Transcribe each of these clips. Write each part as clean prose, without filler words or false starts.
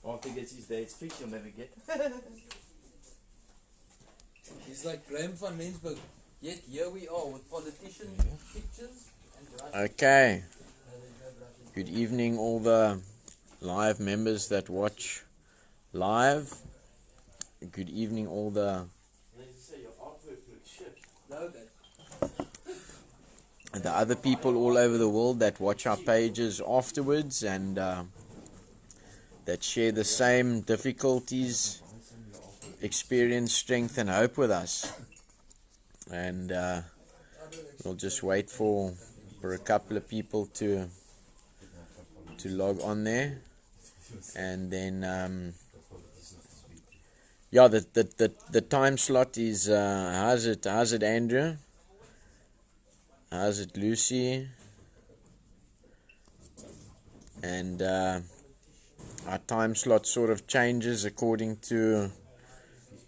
After he gets his dates fixed, he'll never get. He's like Graham van Rensburg. Yet here we are with politician pictures and Okay. Good evening, all the live members that watch live. Good evening, all the other people all over the world that watch our pages afterwards and that share the same difficulties, experience, strength and hope with us. And we'll just wait for a couple of people to log on there, and then yeah, the time slot is how's it Andrew? How's it Lucy? And our time slot sort of changes according to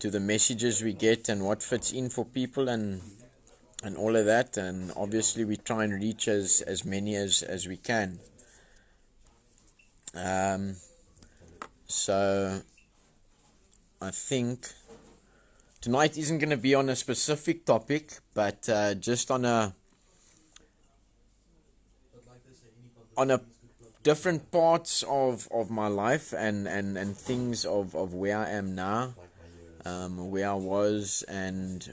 the messages we get and what fits in for people and all of that, and obviously we try and reach as many as we can. So I think tonight isn't going to be on a specific topic, but just on a different parts of my life and things of where I am now, where I was and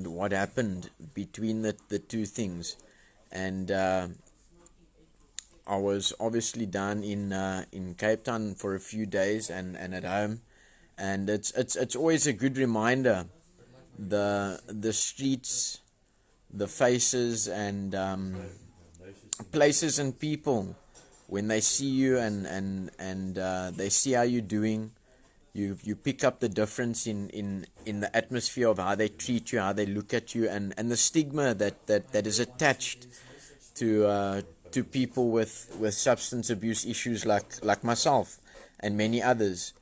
what happened between the two things. And I was obviously down in Cape Town for a few days and at home, and it's always a good reminder, the streets, the faces and places and people, when they see you and they see how you're doing, you pick up the difference in the atmosphere of how they treat you, how they look at you, and the stigma that is attached to people with substance abuse issues like myself and many others.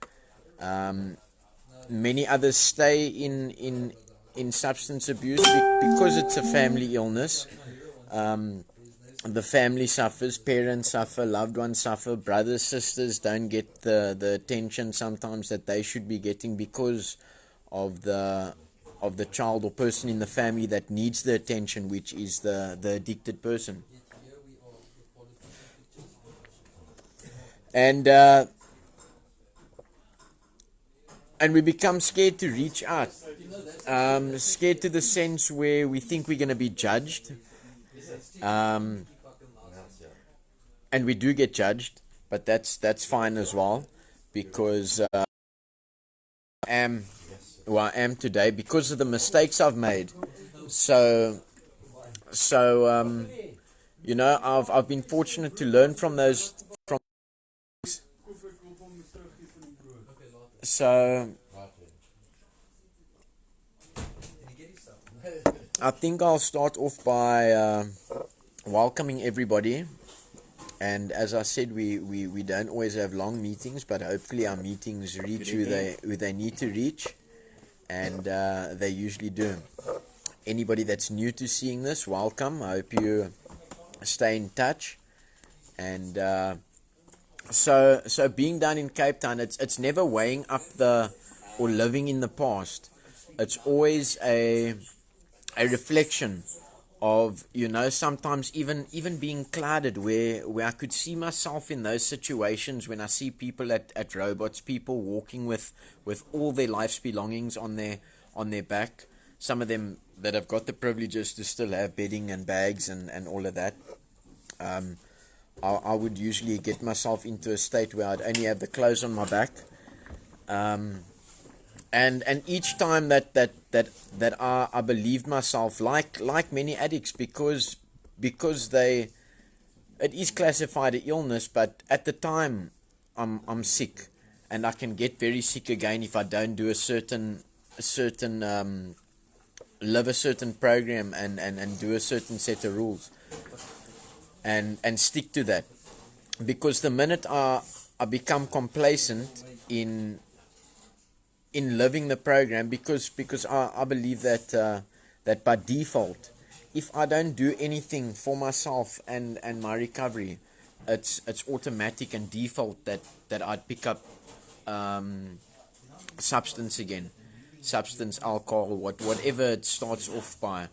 Many others stay in substance abuse because it's a family illness. The family suffers, parents suffer, loved ones suffer, brothers, sisters don't get the attention sometimes that they should be getting because of the child or person in the family that needs the attention, which is the addicted person. And we become scared to reach out, scared to the sense where we think we're going to be judged. And we do get judged, but that's fine as well, because I am who I am today because of the mistakes I've made. So you know, I've been fortunate to learn from those. So I think I'll start off by welcoming everybody. And as I said, we don't always have long meetings, but hopefully our meetings reach who they need to reach, and they usually do. Anybody that's new to seeing this, welcome. I hope you stay in touch. And so being down in Cape Town, it's never weighing up or living in the past. It's always a reflection of, you know, sometimes even being clouded, where I could see myself in those situations when I see people at robots, people walking with all their life's belongings on their back, some of them that have got the privileges to still have bedding and bags and all of that. I would usually get myself into a state where I'd only have the clothes on my back. And each time that I believed myself like many addicts, because it is classified an illness, but at the time I'm sick, and I can get very sick again if I don't do a certain live a certain program and do a certain set of rules and stick to that. Because the minute I become complacent in living the program, because I believe that by default, if I don't do anything for myself and my recovery, it's automatic and default that I'd pick up substance again, substance, alcohol, whatever it starts off by.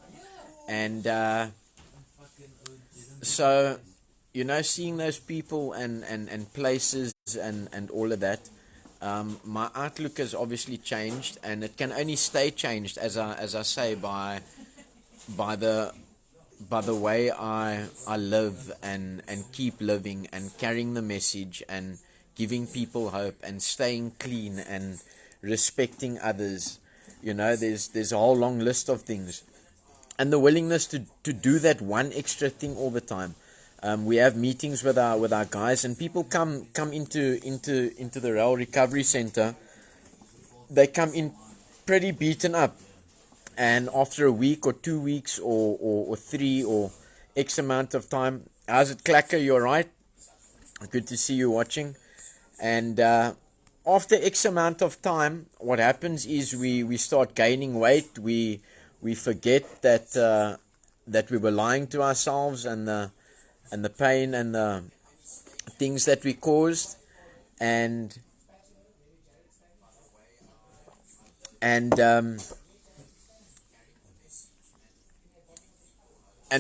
And so, you know, seeing those people and places and all of that, my outlook has obviously changed, and it can only stay changed, as I say, by the way I live and keep living and carrying the message and giving people hope and staying clean and respecting others. You know, there's a whole long list of things, and the willingness to do that one extra thing all the time. We have meetings with our guys, and people come into the RAEL Recovery Center. They come in pretty beaten up, and after a week or 2 weeks or 3 or X amount of time, how's it, Clacker? You're right. Good to see you watching. And after X amount of time, what happens is we start gaining weight. We forget that we were lying to ourselves, and the pain and the things that we caused, and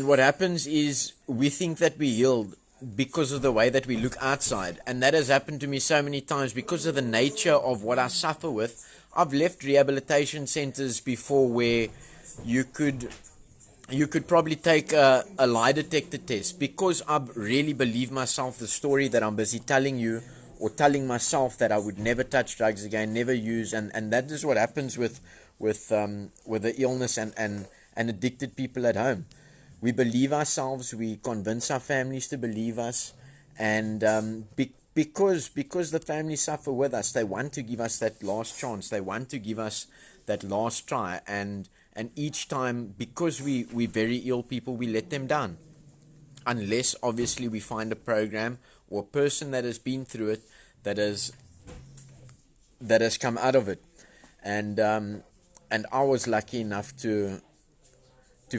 what happens is we think that we healed because of the way that we look outside. And that has happened to me so many times because of the nature of what I suffer with. I've left rehabilitation centers before where you could probably take a lie detector test, because I really believe myself the story that I'm busy telling you, or telling myself that I would never touch drugs again, never use, and that is what happens with the illness and addicted people at home. We believe ourselves, we convince our families to believe us, and because the families suffer with us, they want to give us that last chance, they want to give us that last try, and each time, because we're very ill people, we let them down. Unless, obviously, we find a program or a person that has been through it, that has come out of it. And I was lucky enough to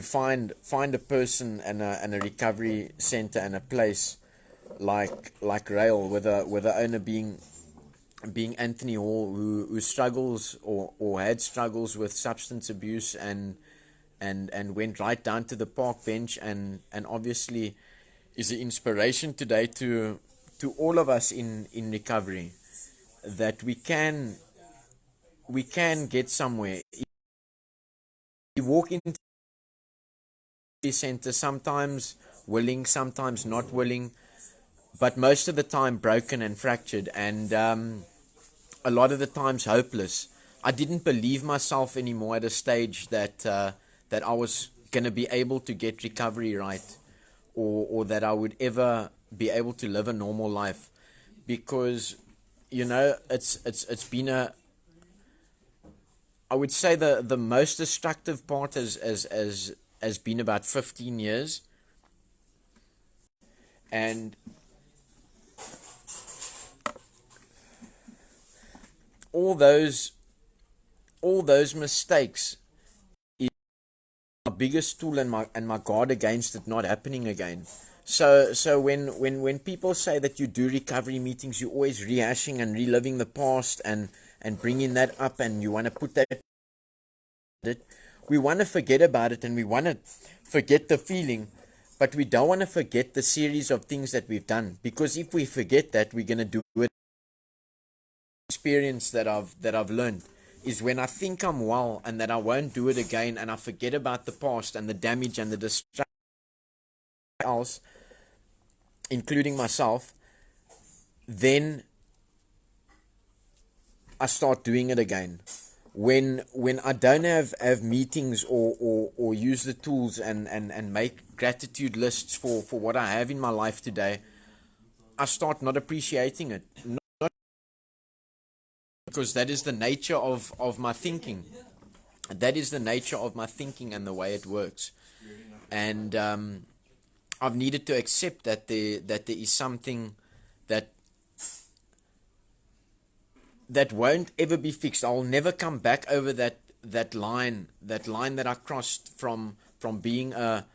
find a person and a recovery center and a place like RAEL, with the owner being Anthony Hall, who struggles or had struggles with substance abuse, and went right down to the park bench, and obviously is an inspiration today to all of us in recovery, that we can get somewhere. You walk into the center, sometimes willing, sometimes not willing, but most of the time broken and fractured, and a lot of the times hopeless. I didn't believe myself anymore at a stage that I was going to be able to get recovery right, or that I would ever be able to live a normal life, because, you know, it's been I would say the most destructive part has been about 15 years, and all those mistakes is my biggest tool and my guard against it not happening again. So when people say that you do recovery meetings, you're always rehashing and reliving the past and bringing that up, and you want to put that, we want to forget about it, and we want to forget the feeling, but we don't want to forget the series of things that we've done, because if we forget that, we're going to do it. Experience that I've learned is when I think I'm well and that I won't do it again, and I forget about the past and the damage and the destruction else, including myself, then I start doing it again. When I don't have meetings or use the tools and make gratitude lists for what I have in my life today, I start not appreciating it. Not because that is the nature of my thinking. That is the nature of my thinking and the way it works. And I've needed to accept that there is something that won't ever be fixed. I'll never come back over that line that I crossed from being a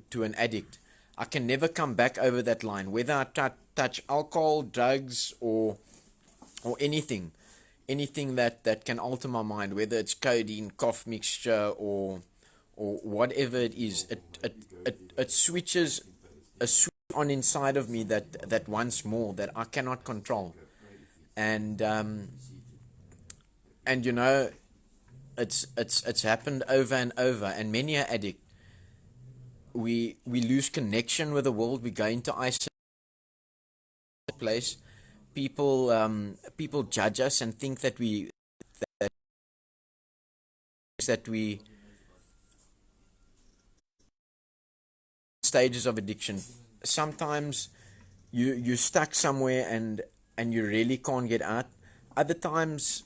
to an addict. I can never come back over that line, whether I touch alcohol, drugs, or anything that can alter my mind, whether it's codeine, cough mixture, or whatever it is. It switches a switch on inside of me that wants more, that I cannot control. And you know, it's happened over and over. And many an addict, we lose connection with the world. We go into isolation place. People judge us and think that we stages of addiction. Sometimes you're stuck somewhere and you really can't get out. Other times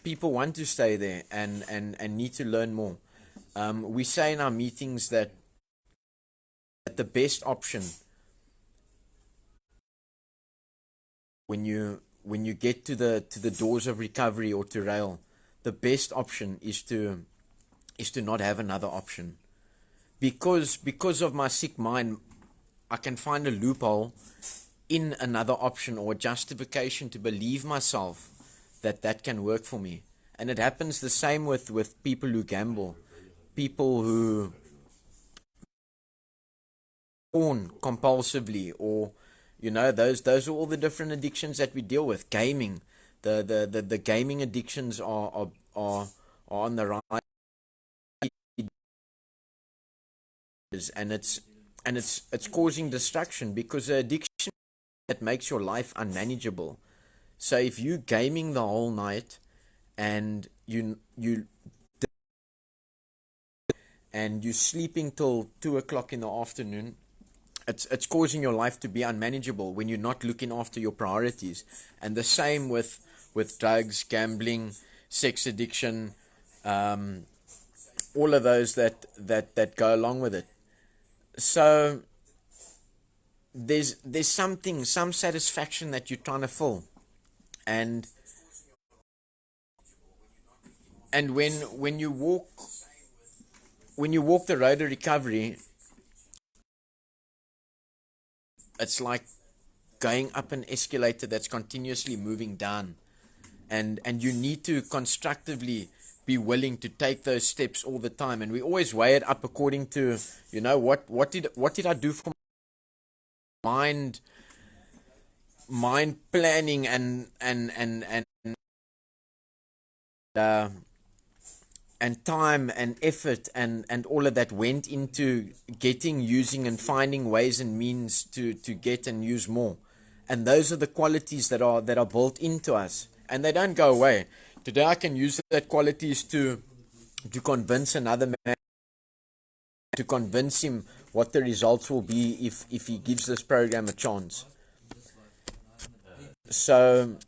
people want to stay there and need to learn more. We say in our meetings that the best option when you get to the doors of recovery or to RAEL, the best option is to not have another option. Because of my sick mind, I can find a loophole in another option or justification to believe myself that can work for me. And it happens the same with people who gamble, people who porn compulsively, or you know, those are all the different addictions that we deal with. Gaming, the gaming addictions are on the rise, and it's causing destruction, because the addiction that makes your life unmanageable. So if you gaming the whole night and you sleeping till 2 o'clock in the afternoon, it's causing your life to be unmanageable when you're not looking after your priorities. And the same with drugs, gambling, sex addiction, all of those that go along with it. So there's some satisfaction that you're trying to fill, and when you walk the road to recovery, it's like going up an escalator that's continuously moving down, and you need to constructively be willing to take those steps all the time. And we always weigh it up according to, you know, what did I do for mind planning and time and effort and all of that went into getting, using, and finding ways and means to get and use more. And those are the qualities that are built into us, and they don't go away. Today I can use that qualities to convince another man, to convince him what the results will be if he gives this program a chance. So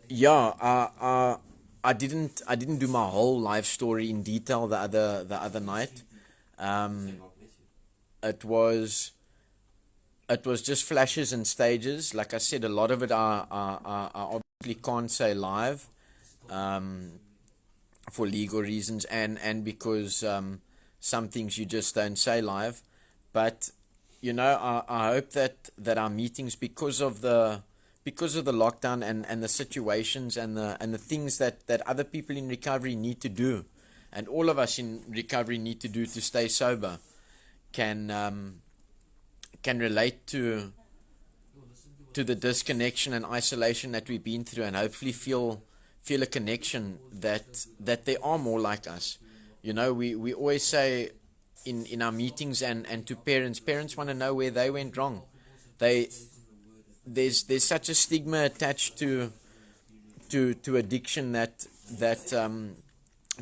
yeah, I didn't do my whole life story in detail the other night. It was just flashes and stages. Like I said, a lot of it I obviously can't say live, for legal reasons, and because some things you just don't say live. But you know, I hope that our meetings, because of the lockdown and the situations and the things that other people in recovery need to do, and all of us in recovery need to do to stay sober, can relate to the disconnection and isolation that we've been through, and hopefully feel a connection that they are more like us. You know, we always say in our meetings and to parents want to know where they went wrong. There's such a stigma attached to addiction that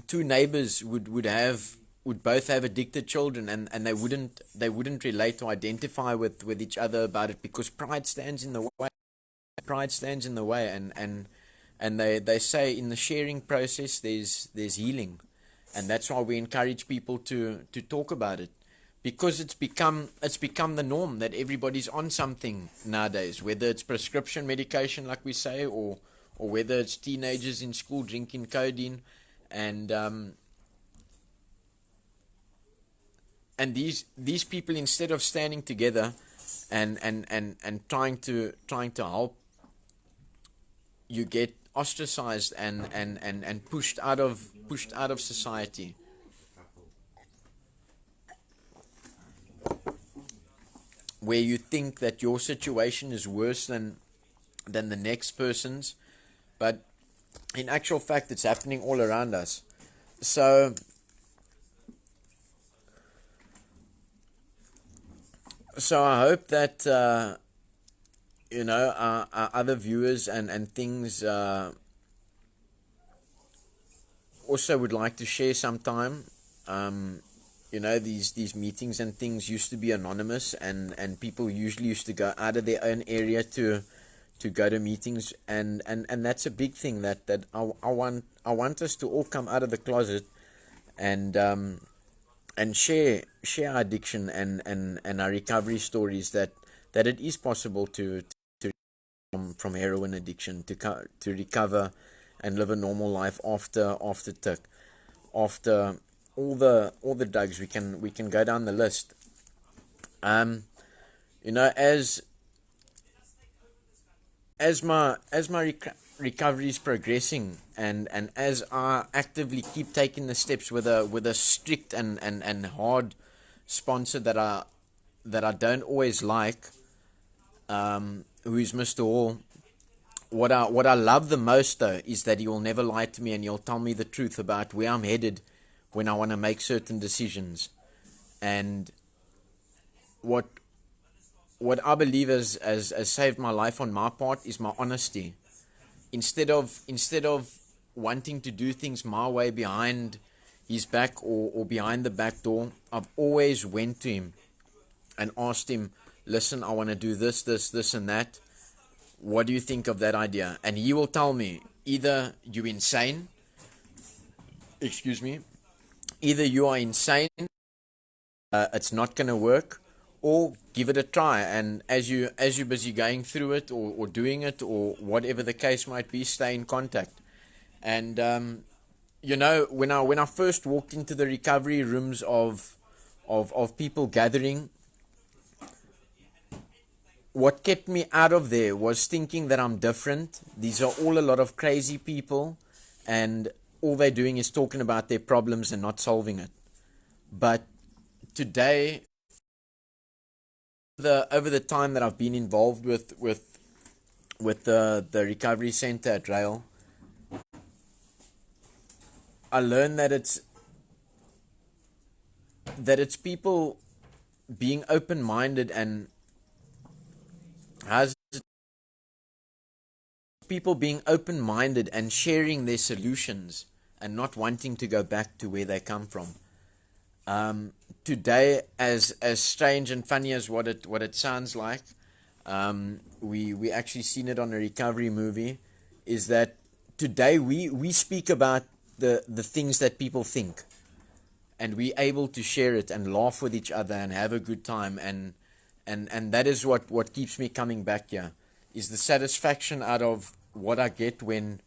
two neighbors would both have addicted children, and they wouldn't relate or identify with each other about it, because pride stands in the way. And they say in the sharing process there's healing, and that's why we encourage people to talk about it, because it's become the norm that everybody's on something nowadays, whether it's prescription medication like we say, or whether it's teenagers in school drinking codeine. And and these people, instead of standing together and trying to help, you get ostracized and pushed out of society. Where you think that your situation is worse than the next person's, but in actual fact it's happening all around us. So I hope that our other viewers and things also would like to share sometime. These meetings and things used to be anonymous, and people usually used to go out of their own area to go to meetings, and that's a big thing that I want us to all come out of the closet and share our addiction and our recovery stories, that it is possible to from heroin addiction to recover and live a normal life after TIC, after all the drugs. We can go down the list. As my recovery is progressing, and as I actively keep taking the steps with a strict and hard sponsor that I don't always like, who is Mr. Hall. What I love the most, though, is that he will never lie to me, and he'll tell me the truth about where I'm headed when I want to make certain decisions. And what I believe has saved my life on my part is my honesty. Instead of wanting to do things my way behind his back or behind the back door, I've always went to him and asked him, listen, I want to do this and that. What do you think of that idea? And he will tell me, either you're insane, either you are insane, it's not going to work, or give it a try. And as you're busy going through it or doing it, or whatever the case might be, stay in contact. And when I first walked into the recovery rooms of people gathering, what kept me out of there was thinking that I'm different. These are all a lot of crazy people, and all they're doing is talking about their problems and not solving it. But today, over the time that I've been involved with the recovery center at RAEL, I learned that it's people being open-minded, and people being open-minded and sharing their solutions and not wanting to go back to where they come from. Today, as strange and funny as what it sounds like, we actually seen it on a recovery movie, is that today we speak about the things that people think, and we're able to share it and laugh with each other and have a good time, and that is what keeps me coming back here, is the satisfaction out of what I get when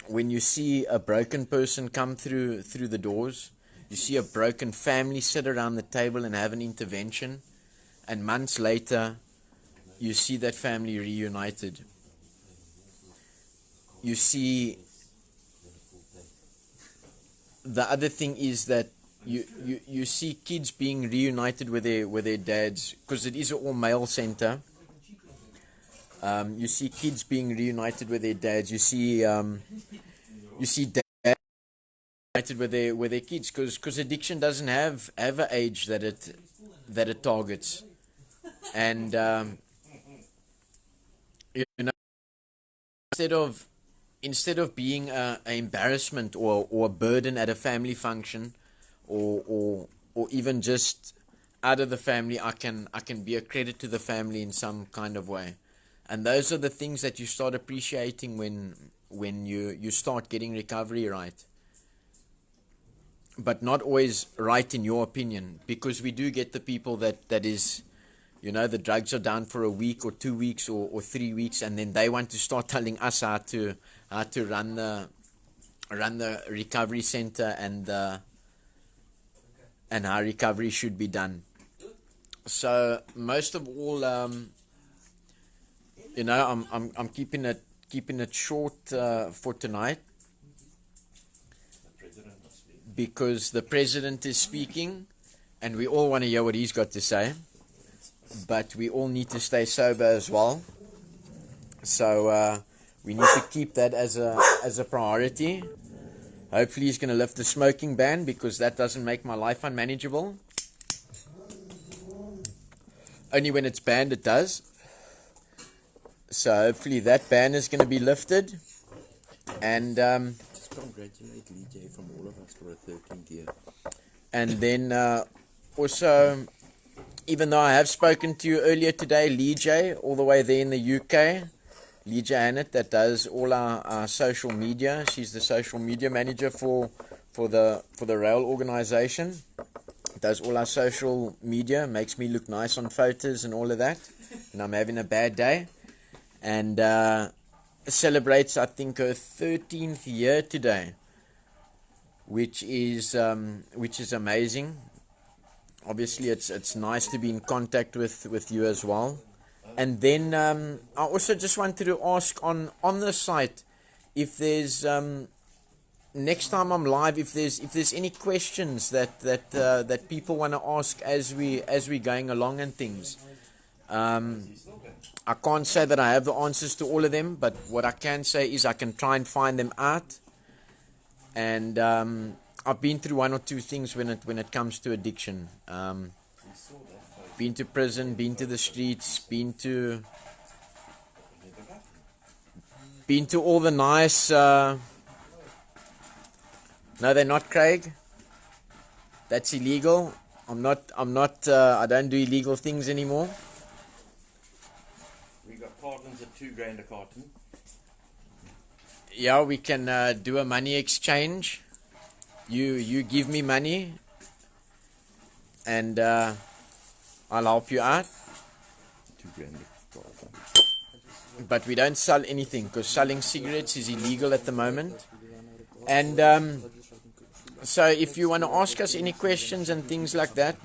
you see a broken person come through the doors. You see a broken family sit around the table and have an intervention, and months later you see that family reunited. You see, the other thing is that you see kids being reunited with their dads, because it is an all-male center. You see kids being reunited with their dads. You see dads reunited with their kids, because addiction doesn't have an age that it targets. And instead of being an embarrassment or a burden at a family function, or even just out of the family, I can be a credit to the family in some kind of way. And those are the things that you start appreciating when you start getting recovery right. But not always right in your opinion, because we do get the people that is, the drugs are down for a week or 2 weeks or 3 weeks, and then they want to start telling us how to run the recovery center and and how recovery should be done. So most of all, I'm keeping it short for tonight because the president is speaking, and we all want to hear what he's got to say. But we all need to stay sober as well. So we need to keep that as a priority. Hopefully he's going to lift the smoking ban, because that doesn't make my life unmanageable. Only when it's banned it does. So hopefully that ban is going to be lifted. And Just congratulate Lee J from all of us for a 13th year. and then also, even though I have spoken to you earlier today, Lee J, all the way there in the UK, Lee J Hannett, that does all our social media. She's the social media manager for the RAEL organization. Does all our social media, makes me look nice on photos and all of that. And I'm having a bad day. And celebrates, I think, her 13th year today, which is amazing. Obviously, it's nice to be in contact with you as well. And then I also just wanted to ask on the site, if there's next time I'm live, if there's any questions that people want to ask as we going along and things. I can't say that I have the answers to all of them, but what I can say is I can try and find them out. And I've been through one or two things when it comes to addiction. Been to prison, been to the streets, been to all the nice. No, they're not, Craig. That's illegal. I'm not. I don't do illegal things anymore. We got cartons at $2,000 a carton. Yeah, we can do a money exchange. You give me money, and I'll help you out. $2,000 a carton. But we don't sell anything, because selling cigarettes is illegal at the moment. And so if you want to ask us any questions and things like that,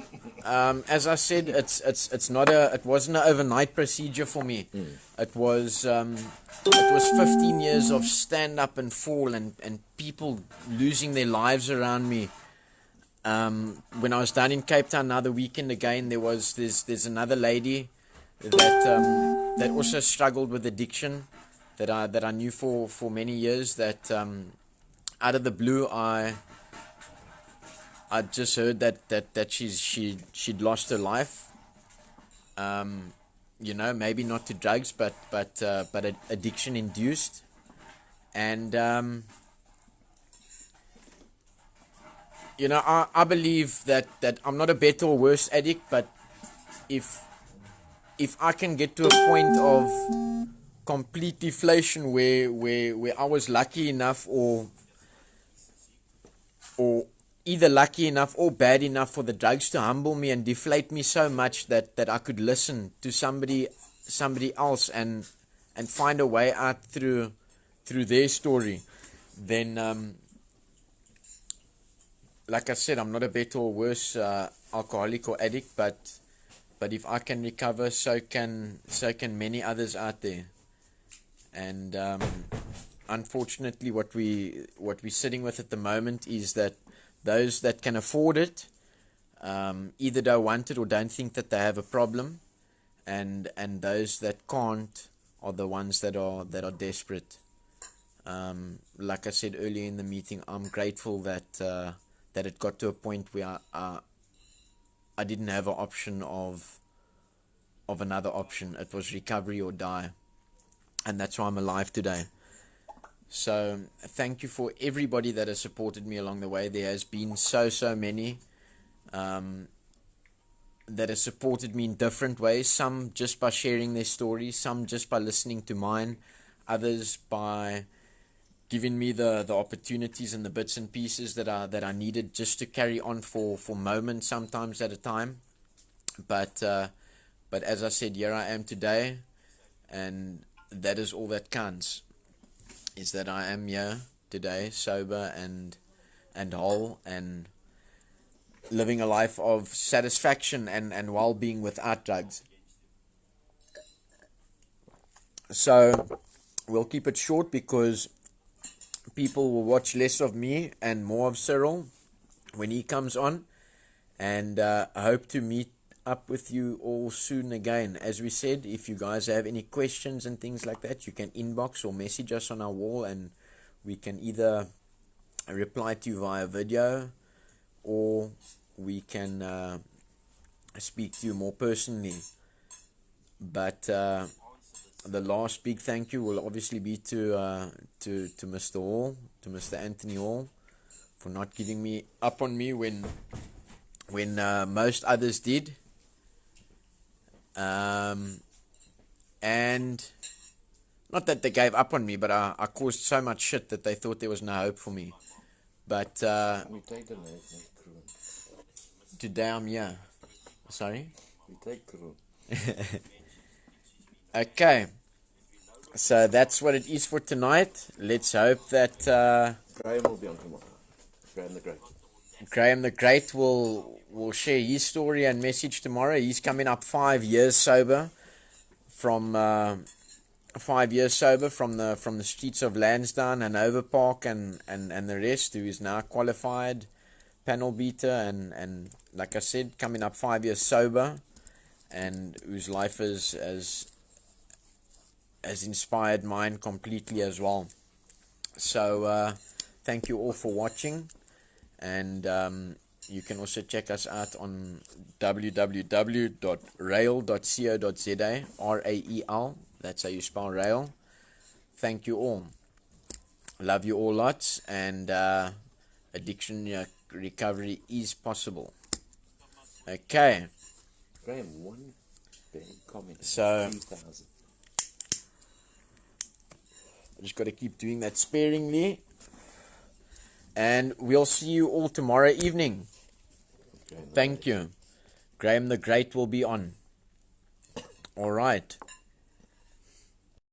as I said, it wasn't an overnight procedure for me. It was 15 years of stand up and fall and people losing their lives around me. When I was down in Cape Town now the weekend again, there's another lady that also struggled with addiction that I knew for many years. That out of the blue I just heard that she'd lost her life. Maybe not to drugs, but addiction induced. And I believe that I'm not a better or worse addict, but if I can get to a point of complete deflation where I was lucky enough or either lucky enough or bad enough for the drugs to humble me and deflate me so much that I could listen to somebody else and find a way out through their story, then like I said, I'm not a better or worse alcoholic or addict, but if I can recover, so can many others out there. And unfortunately, what we're sitting with at the moment is that those that can afford it either don't want it or don't think that they have a problem, and those that can't are the ones that are desperate. Like I said earlier in the meeting, I'm grateful that it got to a point where I didn't have an option of another option. It was recovery or die, and that's why I'm alive today. So thank you for everybody that has supported me along the way. There has been so many that has supported me in different ways. Some just by sharing their stories, some just by listening to mine, others by giving me the opportunities and the bits and pieces that I needed just to carry on for moments, sometimes at a time. But as I said, here I am today, and that is all that counts. Is that I am here today, sober and whole, and living a life of satisfaction and well-being without drugs. So we'll keep it short because people will watch less of me and more of Cyril when he comes on. And I hope to meet up with you all soon again. As we said, if you guys have any questions and things like that, you can inbox or message us on our wall, and we can either reply to you via video, or we can speak to you more personally. But the last big thank you will obviously be to Mr. Hall, to Mr. Anthony Hall, for not giving me up on me when most others did. And not that they gave up on me, but I caused so much shit that they thought there was no hope for me. But today I'm here. Sorry? We take crew. Okay. So that's what it is for tonight. Let's hope that Graham will be on tomorrow. Graham the Great. Graham the Great will share his story and message tomorrow. He's coming up 5 years sober from 5 years sober from the streets of Lansdowne, Hanover Park, and the rest, who is now qualified panel beater, and like I said, coming up 5 years sober, and whose life has inspired mine completely as well. So thank you all for watching, and you can also check us out on www.rael.co.za, RAEL, that's how you spell rail. Thank you all. Love you all lots, and addiction recovery is possible. Okay. Graham, one big comment. So 3,000. I just got to keep doing that sparingly. And we'll see you all tomorrow evening. Thank you. Graham the Great will be on. All right.